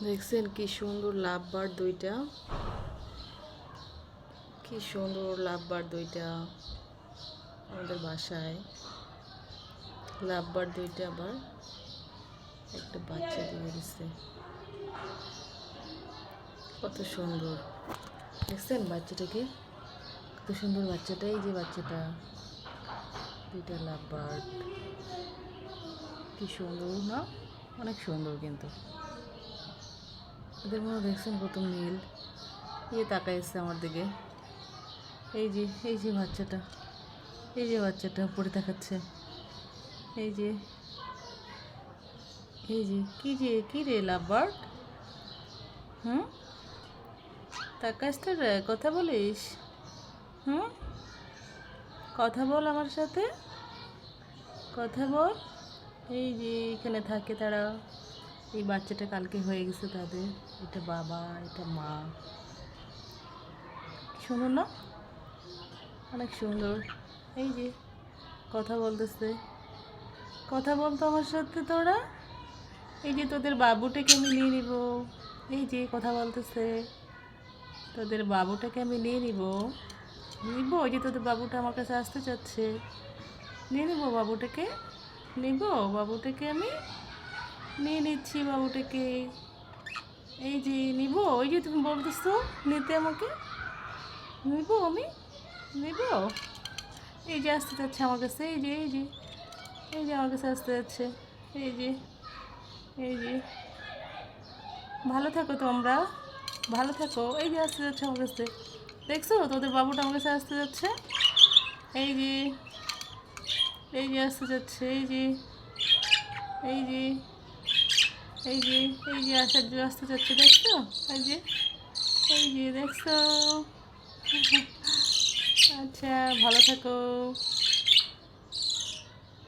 দেখছেন কি সুন্দর লাভ বার দুইটা, কি সুন্দর লাভ বার দুইটা আমাদের বাসায়। লাভ বার দুইটা আবার একটা বাচ্চা দিয়ে দিচ্ছে, কত সুন্দর। দেখছেন বাচ্চাটাকে, কত সুন্দর বাচ্চাটা। এই যে বাচ্চাটা, দুইটা লাভ বার্ড, কি সুন্দর না? অনেক সুন্দর কিন্তু এদের মনে দেখছেন কত মিল। তাকাই এসছে আমার দিকে। এই যে বাচ্চাটা, এই যে বাচ্চাটা উপরে তাকাচ্ছে। এই যে কি রে লাভ বার্ড? হুম, তাকাস তো রে, কথা বলিস? হুম, কথা বল আমার সাথে, কথা বল। এই যে এখানে থাকে তারা। এই বাচ্চাটা কালকে হয়ে গেছে তাদের। এটা বাবা, এটা মা। সুন্দর না? অনেক সুন্দর। এই যে কথা বলতেছে, কথা বলতো আমার সাথে তোরা। এই যে তোদের বাবুটাকে আমি নিয়ে নিব। এই যে কথা বলতেছে, তোদের বাবুটাকে আমি নিয়ে নিব। ওই যে তোদের বাবুটা আমার কাছে আসতে চাচ্ছে। নিয়ে নিব বাবুটাকে, নিব বাবুটাকে আমি নিয়ে নিচ্ছি বাবুটাকে। এই যে নিব, ওই যে তুমি বলতেছো নিতে আমাকে, নিব আমি, নিব। এই যে আসতে যাচ্ছে আমার কাছে, এই যে আমার কাছে আসতে যাচ্ছে। এই যে এই যে ভালো থাকো তোমরা, ভালো থাকো। এই যে আসতে যাচ্ছে আমার কাছে, দেখছো তোদের বাবুটা আমার কাছে আসতে যাচ্ছে। এই যে আসতে যাচ্ছে। এই যে এই যে এই যে আসতে যাচ্ছে, দেখছো? এই যে দেখছো। আচ্ছা, ভালো থাকো।